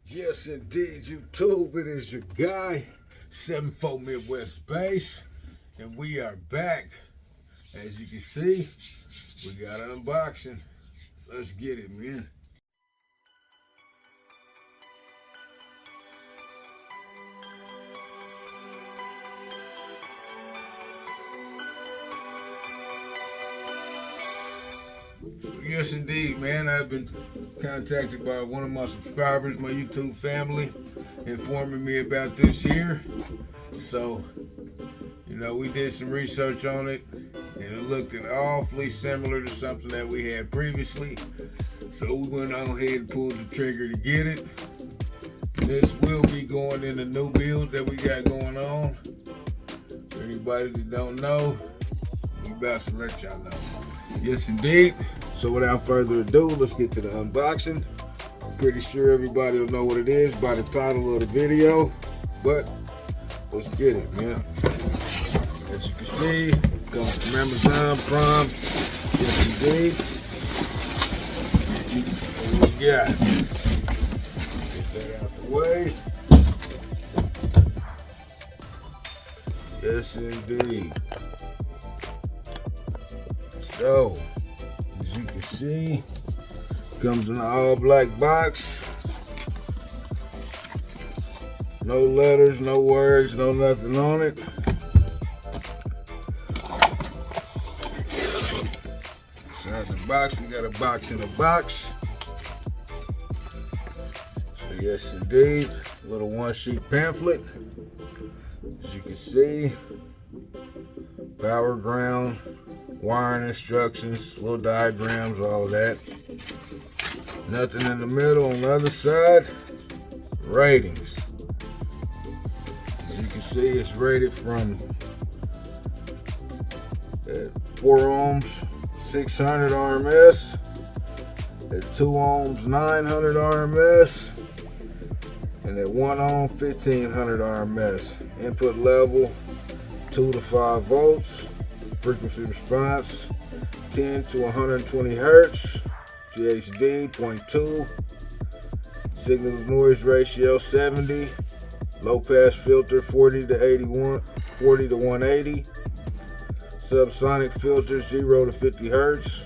Yes, indeed, YouTube. It is your guy, 74 Midwest Bass, and we are back. As you can see, we got an unboxing. Let's get it, man. Yes, indeed, man. I've been contacted by one of my subscribers, my YouTube family, informing me about this here. So, we did some research on it, and it looked awfully similar to something that we had previously. So we went on ahead and pulled the trigger to get it. This will be going in the new build that we got going on. For anybody that don't know, we about to let y'all know. Yes, indeed. So without further ado, let's get to the unboxing. I'm pretty sure everybody will know what it is by the title of the video, but let's get it, man. As you can see, it comes from Amazon Prime. Yes, indeed. What we got? Get that out the way. Yes, indeed. So, as you can see, comes in an all black box. No letters, no words, no nothing on it. Inside the box, we got a box in a box. So yes, indeed, a little one-sheet pamphlet. As you can see, power ground, wiring instructions, little diagrams, all of that. Nothing in the middle. On the other side, ratings. As you can see, it's rated from 4 ohms, 600 RMS, at 2 ohms, 900 RMS, and at 1 ohm, 1500 RMS. Input level 2 to 5 volts. Frequency response 10 to 120 hertz. GHD 0.2. Signal to noise ratio 70. Low pass filter 40 to 180. Subsonic filter 0 to 50 hertz.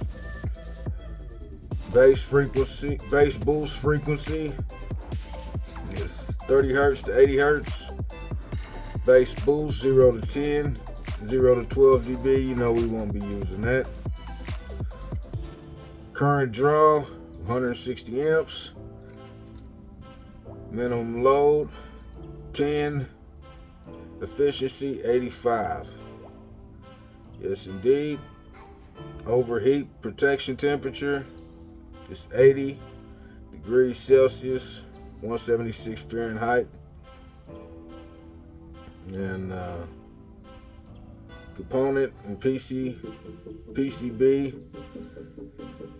Bass boost frequency is 30 hertz to 80 hertz. Bass boost 0 to 10. 0 to 12 dB, we won't be using that. Current draw 160 amps. Minimum load 10. Efficiency 85. Yes, indeed. Overheat protection temperature is 80 degrees Celsius, 176 Fahrenheit. And component and PCB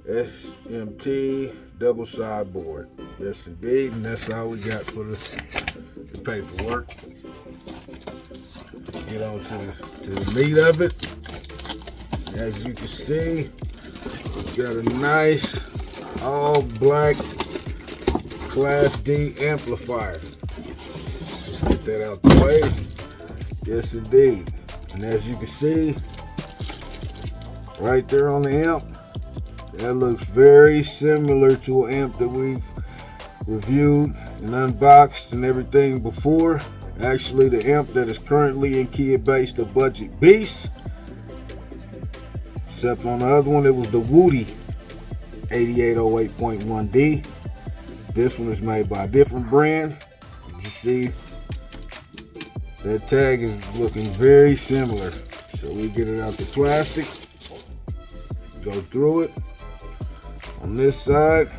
SMT double sideboard. Yes, indeed, and that's all we got for the paperwork. Get on to the meat of it. As you can see, we've got a nice all black Class D amplifier. Let's get that out the way. Yes, indeed. And as you can see, right there on the amp, that looks very similar to an amp that we've reviewed and unboxed and everything before. Actually, the amp that is currently in Kia Bass, the Budget Beast. Except on the other one, it was the Woody 8808.1D. This one is made by a different brand. As you see, that tag is looking very similar. So we get it out the plastic, go through it. On this side,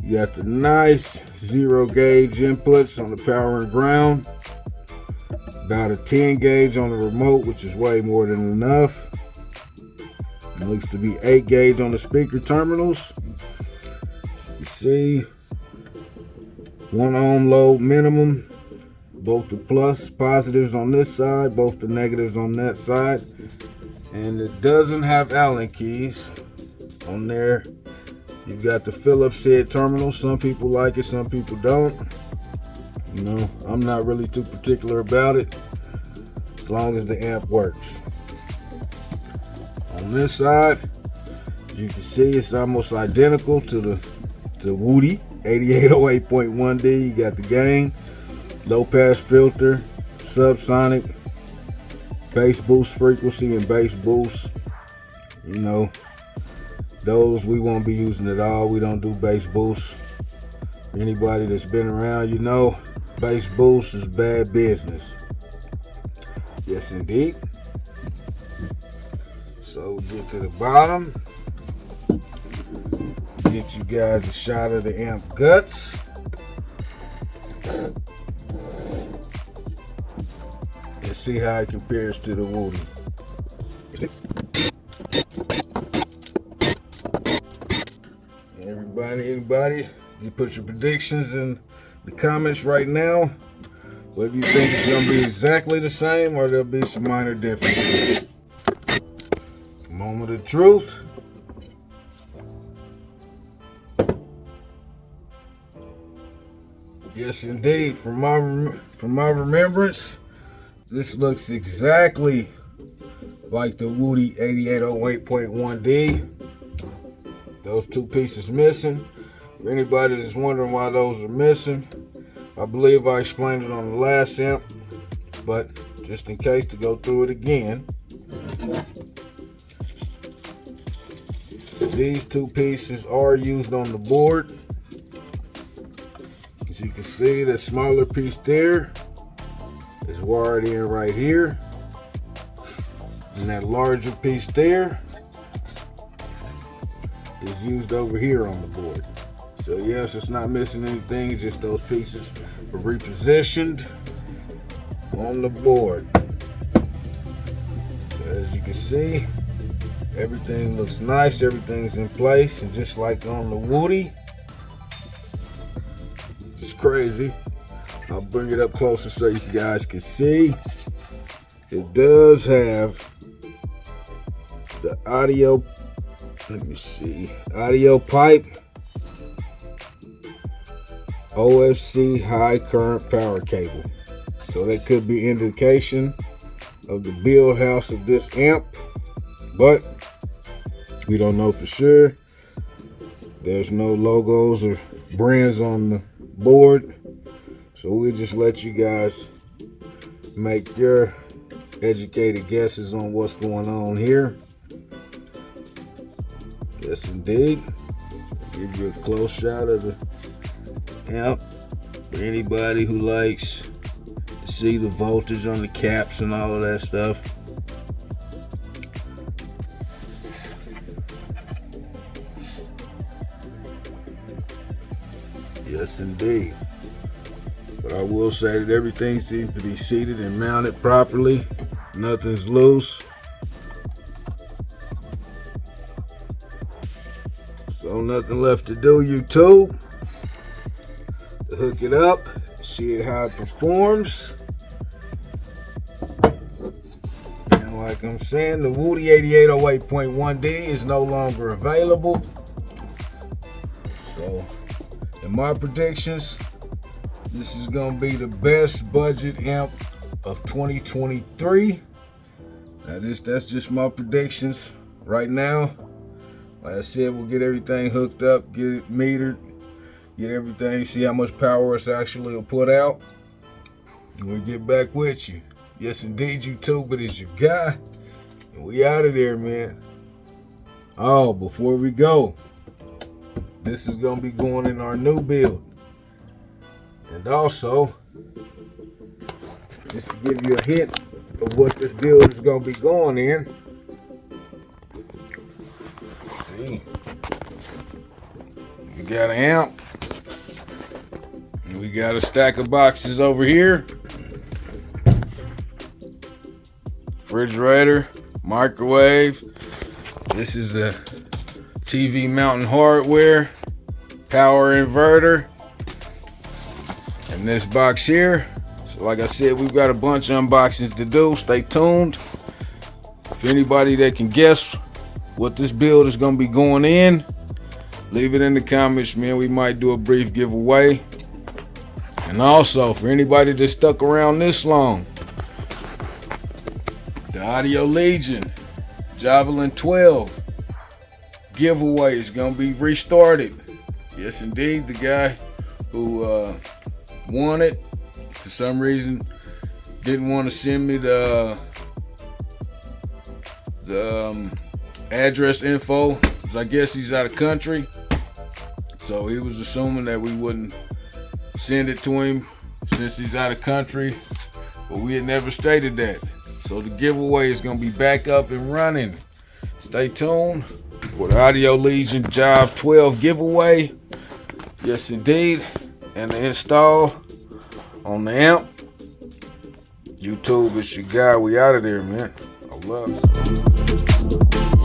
you got the nice 0 gauge inputs on the power and ground. About a 10 gauge on the remote, which is way more than enough. It looks to be 8 gauge on the speaker terminals. You see, 1 ohm load minimum. Both the positives on this side, both the negatives on that side. And it doesn't have Allen keys on there. You've got the Phillips head terminal. Some people like it, some people don't. You know, I'm not really too particular about it, as long as the amp works. On this side, as you can see, it's almost identical to the Woody 8808.1D. You got the gain, low pass filter, subsonic, bass boost frequency, and bass boost. You know, those we won't be using at all. We don't do bass boost. Anybody that's been around, you know, bass boost is bad business. Yes, indeed. So get to the bottom. Get you guys a shot of the amp guts. And see how it compares to the Woody. Anybody, you put your predictions in the comments right now. Whether you think it's going to be exactly the same or there'll be some minor differences. Moment of truth. Yes, indeed. From my remembrance, this looks exactly like the Woody 8808.1D. Those two pieces missing. For anybody that's wondering why those are missing, I believe I explained it on the last amp, but just in case, to go through it again. These two pieces are used on the board. As you can see, the smaller piece there is wired in right here, and that larger piece there is used over here on the board. So yes, it's not missing anything, just those pieces are repositioned on the board. So as you can see, everything looks nice, everything's in place, and just like on the Woody, it's crazy. I'll bring it up closer so you guys can see. It does have the audio, let me see, audio pipe, OFC high current power cable. So that could be indication of the build house of this amp, but we don't know for sure. There's no logos or brands on the board, so we'll just let you guys make your educated guesses on what's going on here. Yes, indeed. I'll give you a close shot of the amp for anybody who likes to see the voltage on the caps and all of that stuff. Yes, indeed. But I will say that everything seems to be seated and mounted properly. Nothing's loose. So nothing left to do, YouTube. To hook it up, see how it performs. And like I'm saying, the Woody 8808.1D is no longer available. So in my predictions, this is going to be the best budget amp of 2023. Now that's just my predictions right now. Like I said, we'll get everything hooked up, get it metered, get everything, see how much power it's actually will put out, and we'll get back with you. Yes, indeed, YouTube, it is your guy, and we out of there, man. Oh, before we go, this is going to be going in our new build. And also, just to give you a hint of what this build is going to be going in. See, we got an amp, and we got a stack of boxes over here. Refrigerator, microwave. This is a TV mounting hardware, power inverter, and this box here. So like I said, we've got a bunch of unboxings to do. Stay tuned. If anybody that can guess what this build is going to be going in, leave it in the comments, man. We might do a brief giveaway. And also, for anybody that stuck around this long, the Audio Legion Javelin 12 giveaway is gonna be restarted. Yes, indeed. The guy who won it, for some reason, didn't want to send me the address info, because I guess he's out of country. So he was assuming that we wouldn't send it to him since he's out of country, but we had never stated that. So the giveaway is gonna be back up and running. Stay tuned for the Audio Legion Jive 12 giveaway. Yes, indeed. And the install on the amp. YouTube is your guy. We out of there, man. I love it.